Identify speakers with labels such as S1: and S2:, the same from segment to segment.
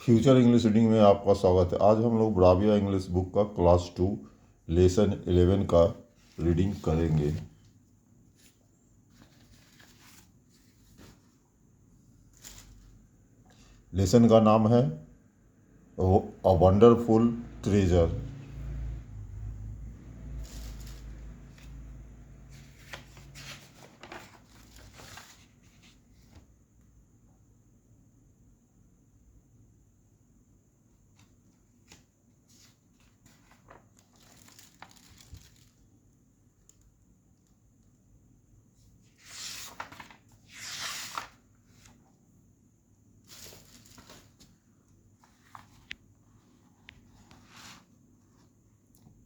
S1: Future English reading में आपका स्वागत है। आज हम लोग ब्राविया इंग्लिश बुक का क्लास 2 लेसन 11 का रीडिंग करेंगे। लेसन का नाम है a wonderful treasure.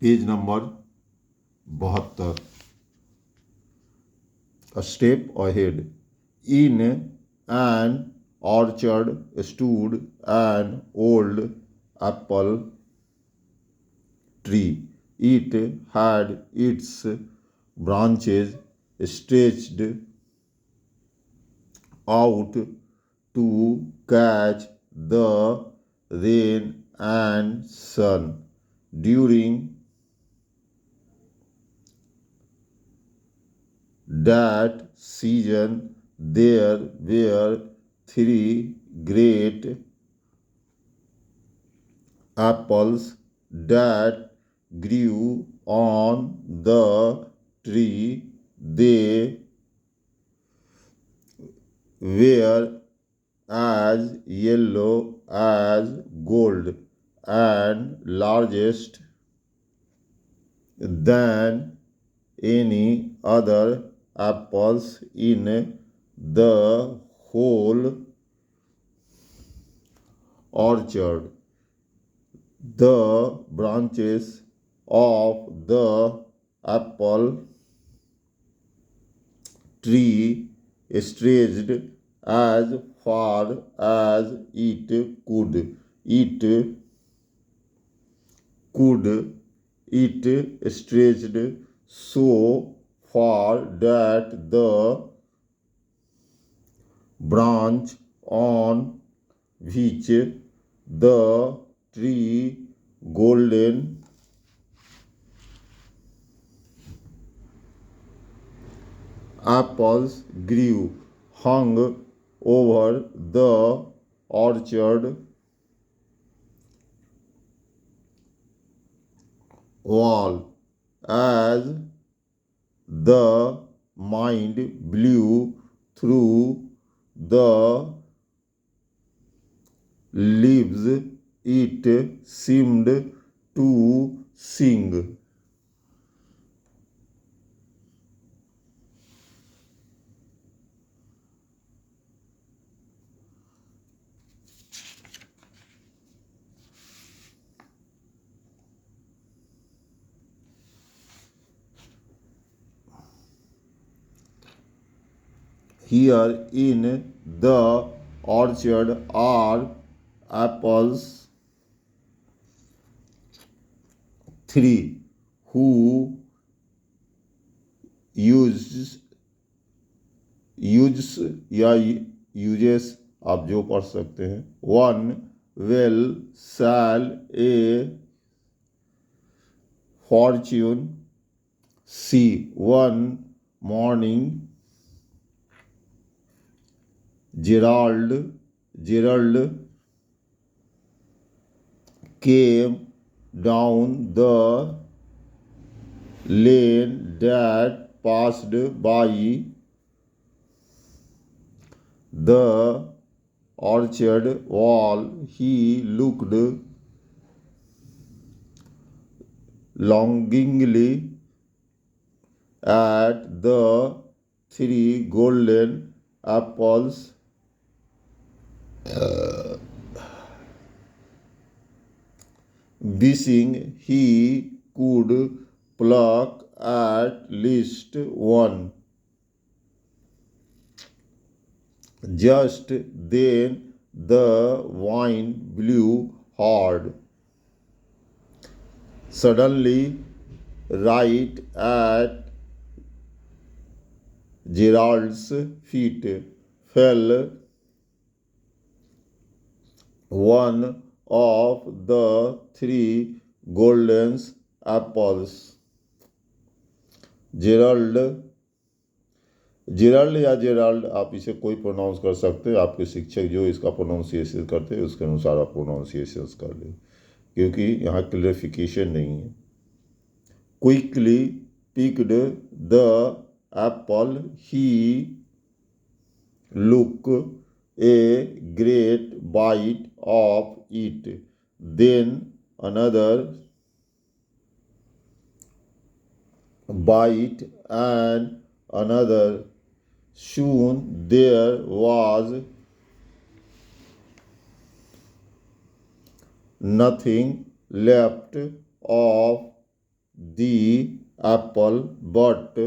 S1: Page number 72। A step ahead. In an orchard stood an old apple tree. It had its branches stretched out to catch the rain and sun. During that season, there were three great apples that grew on the tree. They were as yellow as gold and largest than any other apples in the whole orchard. The branches of the apple tree stretched as far as it could. It stretched so far that the branch on which the tree golden apples grew hung over the orchard wall. As the wind blew through the leaves, it seemed to sing. Here in the orchard are apples three who uses या uses आप जो पढ़ सकते हैं। 1 well shall a fortune see. One morning Gerald came down the lane that passed by the orchard wall. He looked longingly at the three golden apples wishing he could pluck at least one. Just then the wind blew hard. Suddenly, right at Gerald's feet fell one of the three golden apples. Gerald, Gerald या Gerald आप इसे कोई pronounce कर सकते हैं। आपके शिक्षक जो इसका प्रोनाउंसिएशन करते हैं उसके अनुसार आप प्रोनाउंसिएशन कर लें, क्योंकि यहाँ क्लियरिफिकेशन नहीं है। Quickly picked the apple, he look a great bite of it, then another bite and another. Soon there was nothing left of the apple but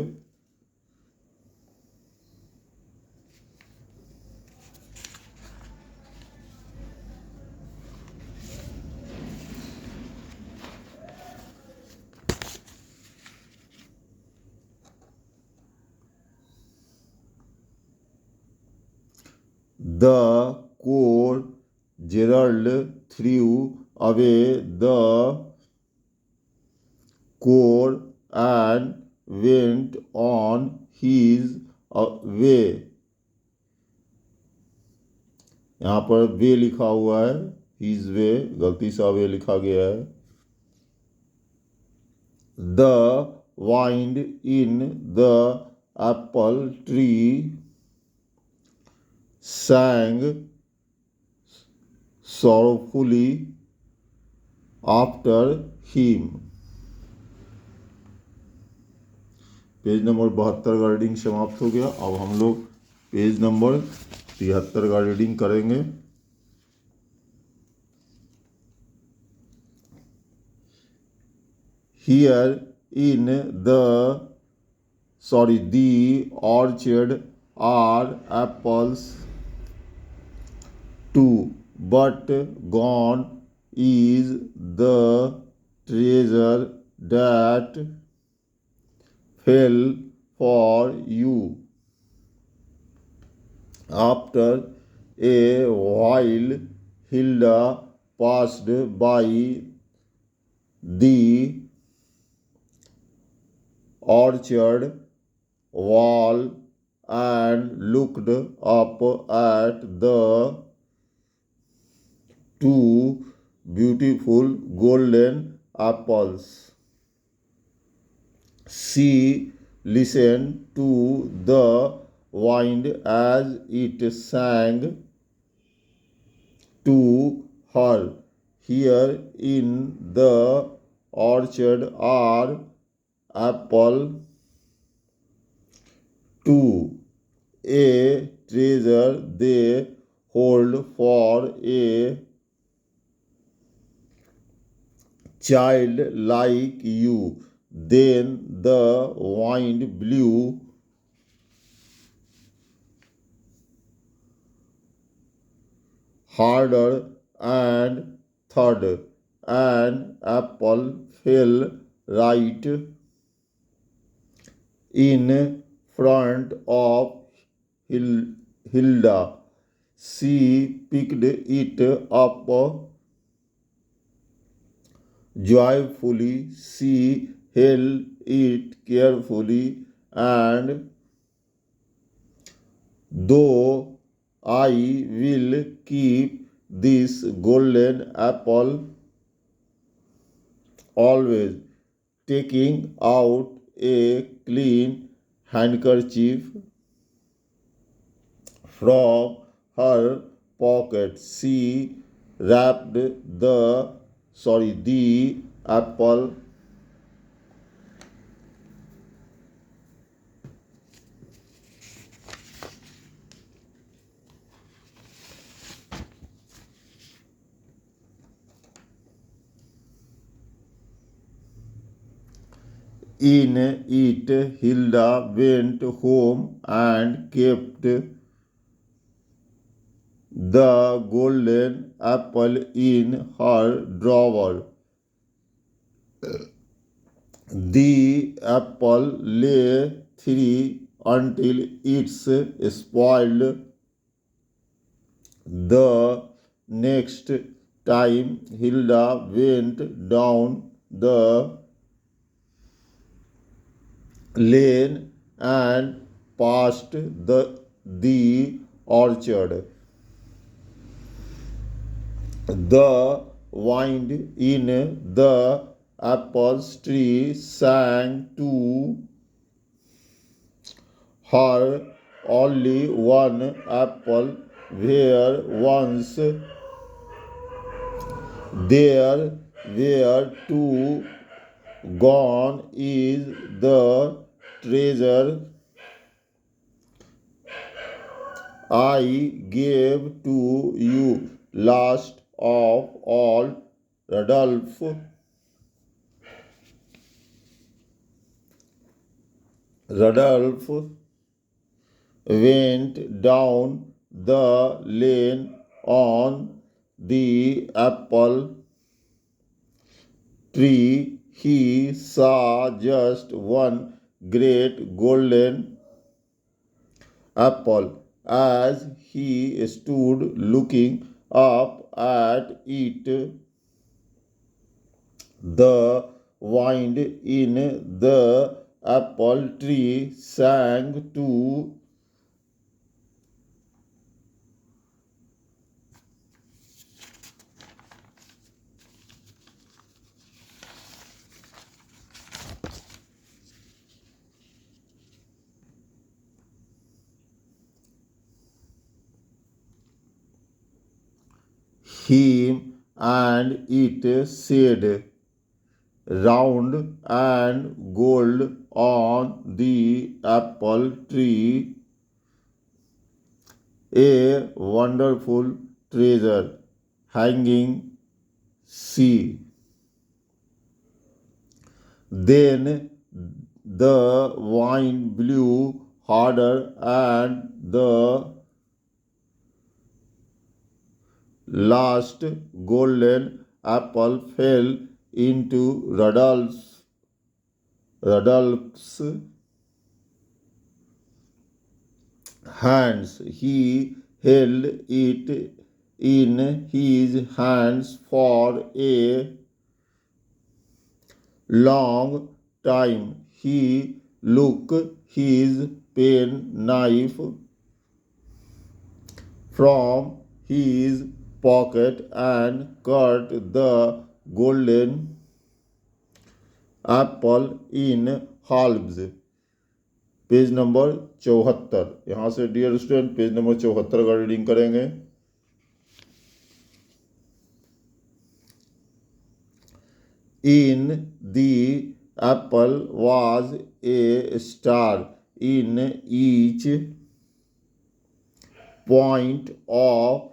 S1: the core. Gerald threw away the core and went on his way. यहाँ पर वे लिखा हुआ है, his way, गलती से वे लिखा गया है। The wind in the apple tree sang sorrowfully after him. Page number 72 का रीडिंग समाप्त हो गया। अब हम लोग पेज नंबर 73 का रीडिंग करेंगे। Here in the orchard are apples too, but gone is the treasure that fell for you. After a while, Hilda passed by the orchard wall and looked up at the two beautiful golden apples. She listened to the wind as it sang to her. Here in the orchard are apple too, a treasure they hold for a child like you. Then the wind blew harder and third, and apple fell right in front of Hilda. She picked it up joyfully. She held it carefully, and though I will keep this golden apple always, taking out a clean handkerchief from her pocket, she wrapped the apple in it. Hilda went home and kept the golden apple in her drawer. The apple lay 3 until it's spoiled. The next time Hilda went down the lane and past the orchard. The wind in the apple tree sang to her, only one apple where once there were two, gone is the treasure I gave to you. Last of all, Rodolph Rodolph went down the lane on the apple tree. He saw just one great golden apple. As he stood looking up at it, the wind in the apple tree sang to him, and it said, round and gold on the apple tree, a wonderful treasure hanging see. Then the wind blew harder, and the last golden apple fell into Rodolph's hands. He held it in his hands for a long time. He took his penknife from his pocket and cut the golden apple in halves. Page number 74। यहाँ से dear student page number 74 का reading करेंगे। In the apple was a star. In each point of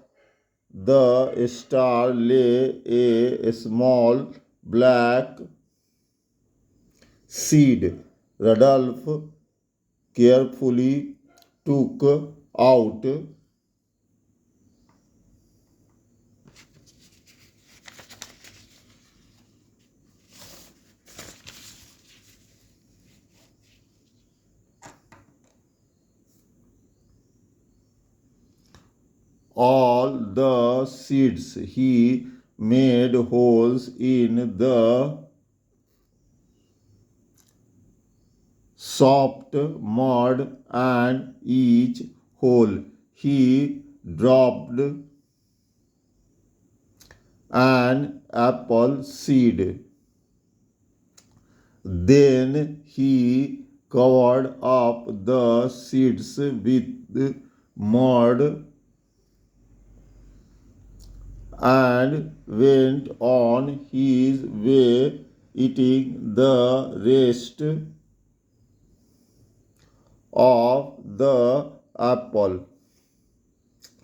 S1: the star lay a small black seed. Rodolph carefully took out all the seeds. He made holes in the soft mud, and each hole he dropped an apple seed. Then he covered up the seeds with mud and went on his way, eating the rest of the apple.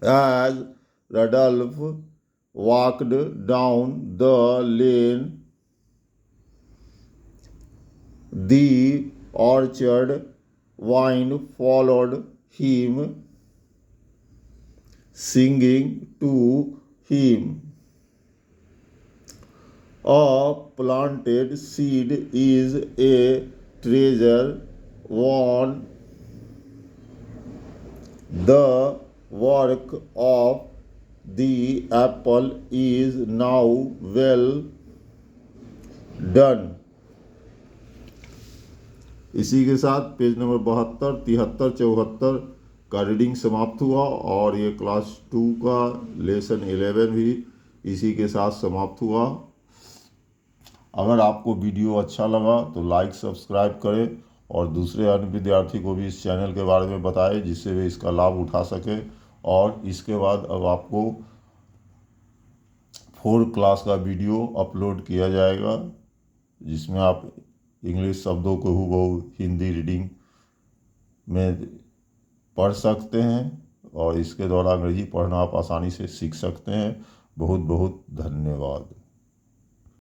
S1: As Rodolph walked down the lane, the orchard vine followed him, singing to him, a planted seed is a treasure worn the work of The apple is now well done। इसी के साथ page number 72, 73, 74 का reading समाप्त हुआ और ये class 2 का lesson 11 भी इसी के साथ समाप्त हुआ। अगर आपको वीडियो अच्छा लगा तो लाइक सब्सक्राइब करें और दूसरे अन्य विद्यार्थी को भी इस चैनल के बारे में बताएं जिससे वे इसका लाभ उठा सकें। और इसके बाद अब आपको 4 क्लास का वीडियो अपलोड किया जाएगा जिसमें आप इंग्लिश शब्दों को हूबहू हिंदी रीडिंग में पढ़ सकते हैं और इसके द्वारा अंग्रेजी पढ़ना आप आसानी से सीख सकते हैं। बहुत बहुत धन्यवाद।